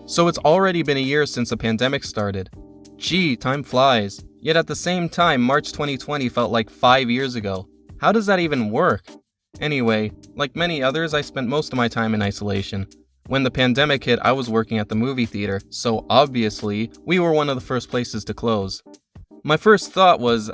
So it's already been a year since the pandemic started. Gee, time flies. Yet at the same time, March 2020 felt like 5 years ago. How does that even work? Anyway, like many others, I spent most of my time in isolation. When the pandemic hit, I was working at the movie theater, so obviously, we were one of the first places to close. My first thought was,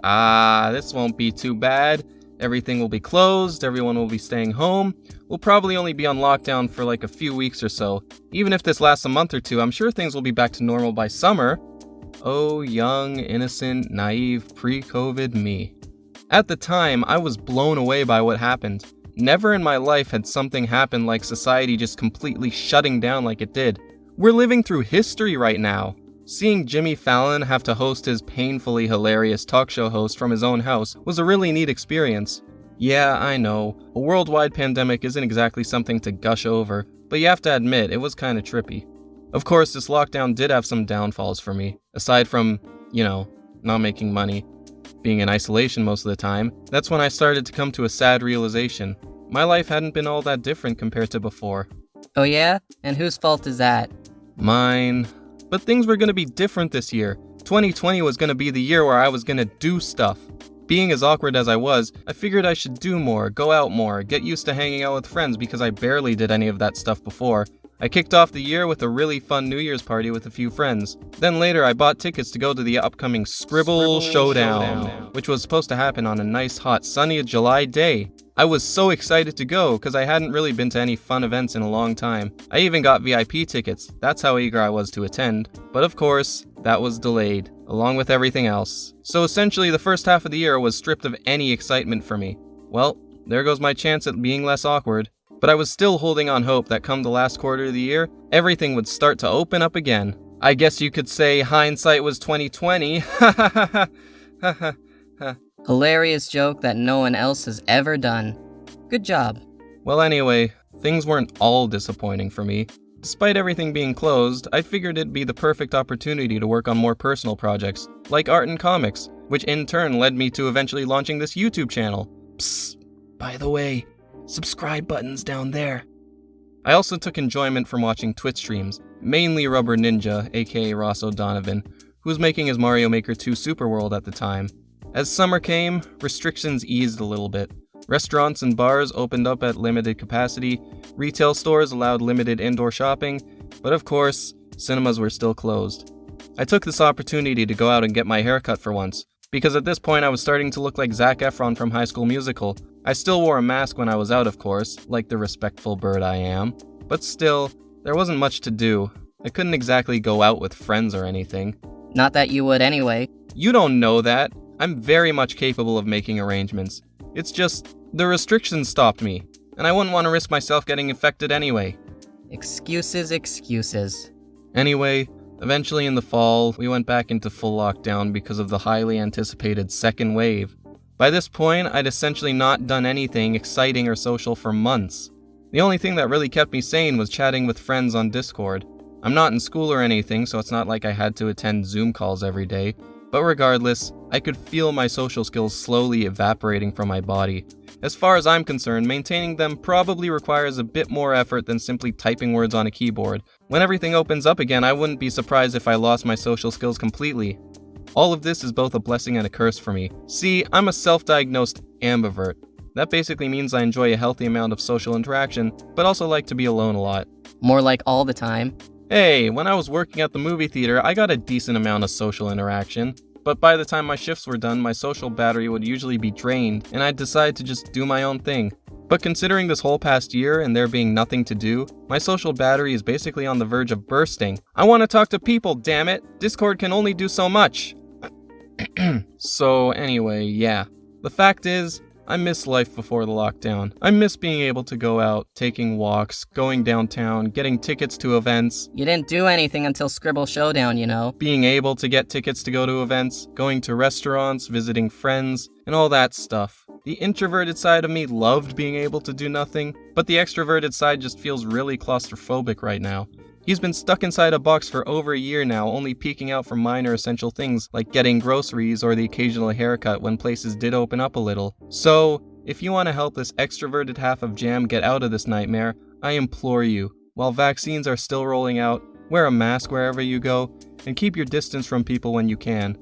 this won't be too bad. Everything will be closed, everyone will be staying home. We'll probably only be on lockdown for like a few weeks or so. Even if this lasts a month or two, I'm sure things will be back to normal by summer. Oh, young, innocent, naive, pre-COVID me. At the time, I was blown away by what happened. Never in my life had something happened like society just completely shutting down like it did. We're living through history right now. Seeing Jimmy Fallon have to host his painfully hilarious talk show host from his own house was a really neat experience. Yeah, I know, a worldwide pandemic isn't exactly something to gush over, but you have to admit, it was kinda trippy. Of course, this lockdown did have some downfalls for me. Aside from, not making money, being in isolation most of the time, that's when I started to come to a sad realization. My life hadn't been all that different compared to before. Oh yeah? And whose fault is that? Mine. But things were gonna be different this year. 2020 was gonna be the year where I was gonna do stuff. Being as awkward as I was, I figured I should do more, go out more, get used to hanging out with friends because I barely did any of that stuff before. I kicked off the year with a really fun New Year's party with a few friends. Then later I bought tickets to go to the upcoming Scribble Showdown, which was supposed to happen on a nice hot sunny July day. I was so excited to go because I hadn't really been to any fun events in a long time. I even got VIP tickets, that's how eager I was to attend. But of course, that was delayed, along with everything else. So essentially the first half of the year was stripped of any excitement for me. Well, there goes my chance at being less awkward. But I was still holding on hope that come the last quarter of the year, everything would start to open up again. I guess you could say hindsight was 2020. Ha ha ha ha ha ha ha. Hilarious joke that no one else has ever done. Good job. Well, anyway, things weren't all disappointing for me. Despite everything being closed, I figured it'd be the perfect opportunity to work on more personal projects, like art and comics, which in turn led me to eventually launching this YouTube channel. Psst, by the way, subscribe button's down there. I also took enjoyment from watching Twitch streams, mainly Rubber Ninja, aka Ross O'Donovan, who was making his Mario Maker 2 Super World at the time. As summer came, restrictions eased a little bit. Restaurants and bars opened up at limited capacity, retail stores allowed limited indoor shopping, but of course, cinemas were still closed. I took this opportunity to go out and get my hair cut for once, because at this point I was starting to look like Zac Efron from High School Musical. I still wore a mask when I was out, of course, like the respectful bird I am, but still, there wasn't much to do. I couldn't exactly go out with friends or anything. Not that you would anyway. You don't know that. I'm very much capable of making arrangements. It's just, the restrictions stopped me, and I wouldn't want to risk myself getting infected anyway. Excuses. Anyway, eventually in the fall, we went back into full lockdown because of the highly anticipated second wave. By this point, I'd essentially not done anything exciting or social for months. The only thing that really kept me sane was chatting with friends on Discord. I'm not in school or anything, so it's not like I had to attend Zoom calls every day. But regardless, I could feel my social skills slowly evaporating from my body. As far as I'm concerned, maintaining them probably requires a bit more effort than simply typing words on a keyboard. When everything opens up again, I wouldn't be surprised if I lost my social skills completely. All of this is both a blessing and a curse for me. See, I'm a self-diagnosed ambivert. That basically means I enjoy a healthy amount of social interaction, but also like to be alone a lot. More like all the time. Hey, when I was working at the movie theater, I got a decent amount of social interaction. But by the time my shifts were done, my social battery would usually be drained, and I'd decide to just do my own thing. But considering this whole past year and there being nothing to do, my social battery is basically on the verge of bursting. I want to talk to people, damn it! Discord can only do so much. So anyway, yeah. The fact is, I miss life before the lockdown. I miss being able to go out, taking walks, going downtown, getting tickets to events. You didn't do anything until Scribble Showdown, you know. Being able to get tickets to go to events, going to restaurants, visiting friends, and all that stuff. The introverted side of me loved being able to do nothing, but the extroverted side just feels really claustrophobic right now. He's been stuck inside a box for over a year now, only peeking out for minor essential things like getting groceries or the occasional haircut when places did open up a little. So, if you want to help this extroverted half of Jam get out of this nightmare, I implore you, while vaccines are still rolling out, wear a mask wherever you go, and keep your distance from people when you can.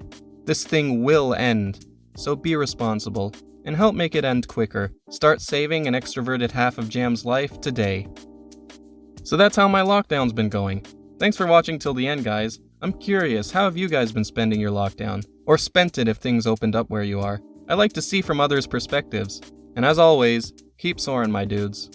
This thing will end, so be responsible, and help make it end quicker. Start saving an extroverted half of Jam's life today. So that's how my lockdown's been going. Thanks for watching till the end, guys. I'm curious, how have you guys been spending your lockdown? Or spent it if things opened up where you are? I like to see from others' perspectives. And as always, keep soaring, my dudes.